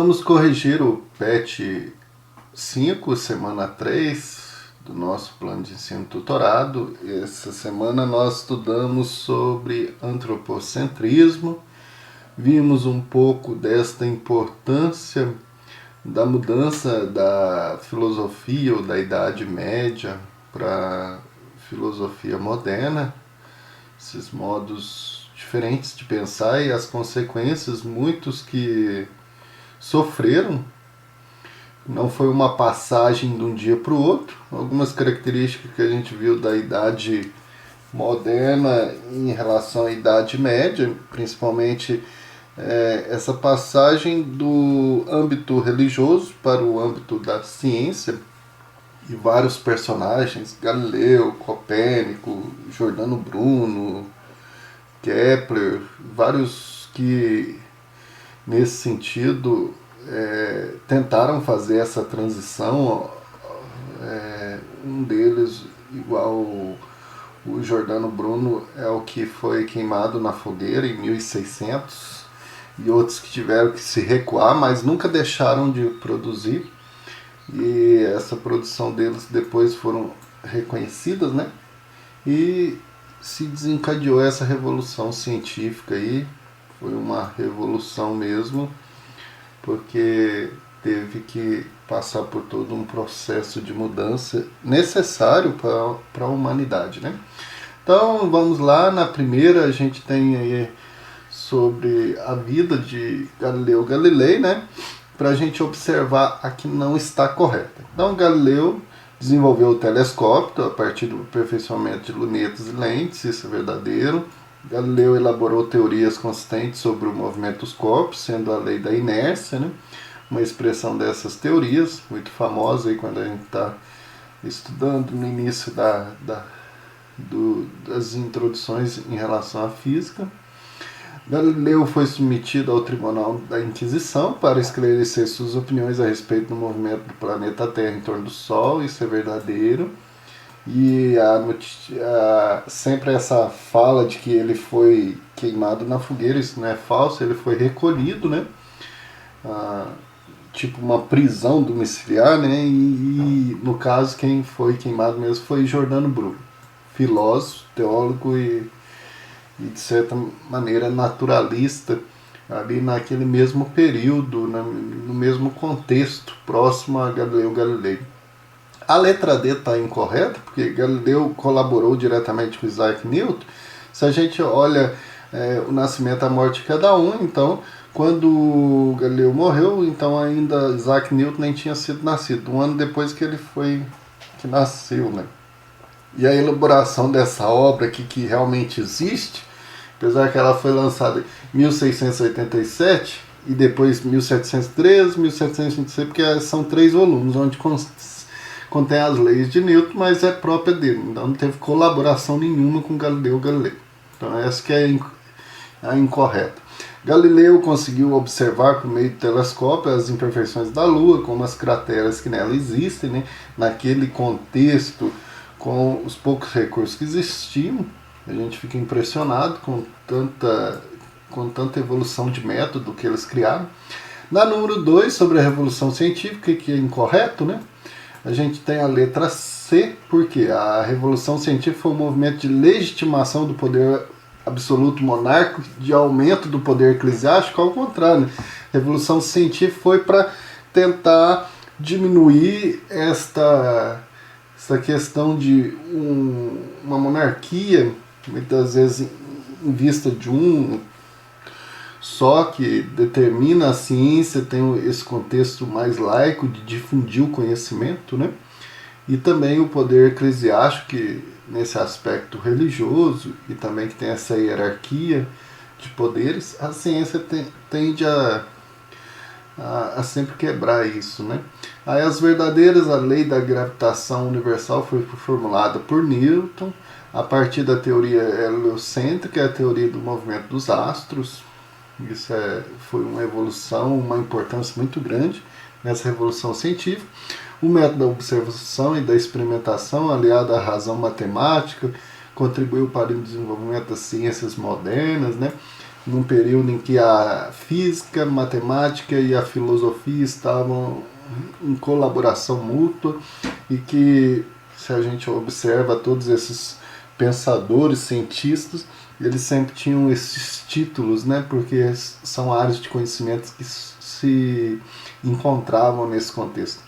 Vamos corrigir o PET 5, semana 3 do nosso plano de ensino tutorado. Essa semana nós estudamos sobre antropocentrismo, vimos um pouco desta importância da mudança da filosofia ou da Idade Média para a filosofia moderna, esses modos diferentes de pensar e as consequências, muitos que sofreram. Não foi uma passagem de um dia para o outro. Algumas características que a gente viu da Idade Moderna em relação à Idade Média, principalmente essa passagem do âmbito religioso para o âmbito da ciência, e vários personagens, Galileu, Copérnico, Giordano Bruno, Kepler, vários que nesse sentido tentaram fazer essa transição. Um deles, igual o Giordano Bruno, é o que foi queimado na fogueira em 1600, e outros que tiveram que se recuar, mas nunca deixaram de produzir, e essa produção deles depois foram reconhecidas, né? E se desencadeou essa revolução científica aí. Foi uma revolução mesmo, porque teve que passar por todo um processo de mudança necessário para a humanidade, né? Então vamos lá. Na primeira a gente tem aí sobre a vida de Galileu Galilei, né? Para a gente observar a que não está correta. Então Galileu desenvolveu o telescópio a partir do aperfeiçoamento de lunetas e lentes, isso é verdadeiro. Galileu elaborou teorias consistentes sobre o movimento dos corpos, sendo a lei da inércia, né? Uma expressão dessas teorias, muito famosa aí quando a gente está estudando no início das introduções em relação à física. Galileu foi submetido ao Tribunal da Inquisição para esclarecer suas opiniões a respeito do movimento do planeta Terra em torno do Sol, isso é verdadeiro. E sempre essa fala de que ele foi queimado na fogueira, isso não é falso, ele foi recolhido, né? Tipo uma prisão domiciliar, né? E no caso quem foi queimado mesmo foi Giordano Bruno, filósofo, teólogo e de certa maneira naturalista, ali naquele mesmo período, no mesmo contexto, próximo a Galileu Galilei. A letra D está incorreta, porque Galileu colaborou diretamente com Isaac Newton. Se a gente olha o nascimento e a morte de cada um, então, quando Galileu morreu, então ainda Isaac Newton nem tinha sido nascido, um ano depois que ele que nasceu, né? E a elaboração dessa obra aqui, que realmente existe, apesar que ela foi lançada em 1687 e depois 1713, 1726, porque são 3 volumes, onde contém as leis de Newton, mas é própria dele, então não teve colaboração nenhuma com Galileu Galilei. Então essa que é a incorreta. Galileu conseguiu observar por meio do telescópio as imperfeições da Lua, como as crateras que nela existem, né? Naquele contexto, com os poucos recursos que existiam, a gente fica impressionado com tanta evolução de método que eles criaram. Na número 2, sobre a revolução científica, que é incorreto, né? A gente tem a letra C, porque a revolução científica foi um movimento de legitimação do poder absoluto monárquico, de aumento do poder eclesiástico. Ao contrário, né? A revolução científica foi para tentar diminuir essa questão de uma monarquia, muitas vezes em vista de um só que determina a ciência, tem esse contexto mais laico de difundir o conhecimento, né? E também o poder eclesiástico, que nesse aspecto religioso e também que tem essa hierarquia de poderes, a ciência tende a sempre quebrar isso, né? Aí as verdadeiras, a lei da gravitação universal foi formulada por Newton a partir da teoria heliocêntrica, a teoria do movimento dos astros. Isso foi uma evolução, uma importância muito grande nessa revolução científica. O método da observação e da experimentação, aliado à razão matemática, contribuiu para o desenvolvimento das ciências modernas, né? num período em que a física, a matemática e a filosofia estavam em colaboração mútua e que, se a gente observa todos esses pensadores, cientistas, eles sempre tinham esses títulos, né, porque são áreas de conhecimento que se encontravam nesse contexto.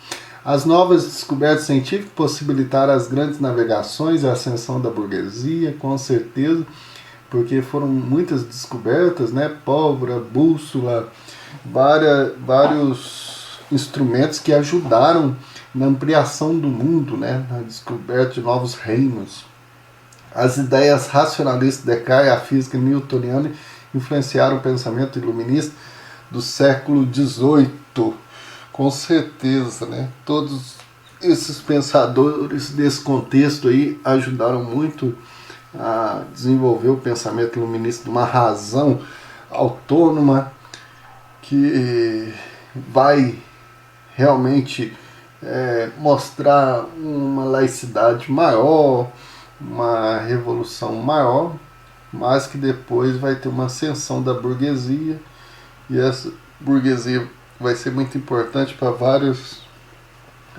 As novas descobertas científicas possibilitaram as grandes navegações e a ascensão da burguesia, com certeza, porque foram muitas descobertas, né? Pólvora, bússola, vários instrumentos que ajudaram na ampliação do mundo, né? Na descoberta de novos reinos. As ideias racionalistas de Descartes e a física newtoniana influenciaram o pensamento iluminista do século XVIII, com certeza, né? Todos esses pensadores desse contexto aí ajudaram muito a desenvolver o pensamento iluminista de uma razão autônoma que vai realmente mostrar uma laicidade maior, uma revolução maior, mas que depois vai ter uma ascensão da burguesia, e essa burguesia vai ser muito importante para vários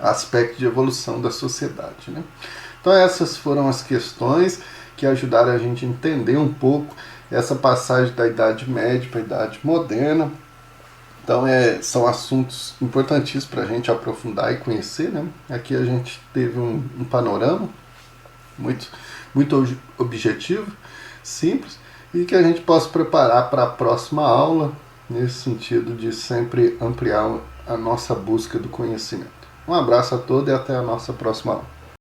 aspectos de evolução da sociedade, né? Então essas foram as questões que ajudaram a gente a entender um pouco essa passagem da Idade Média para a Idade Moderna. Então são assuntos importantíssimos para a gente aprofundar e conhecer, né? Aqui a gente teve um panorama muito objetivo, simples, e que a gente possa preparar para a próxima aula, nesse sentido de sempre ampliar a nossa busca do conhecimento. Um abraço a todos e até a nossa próxima aula.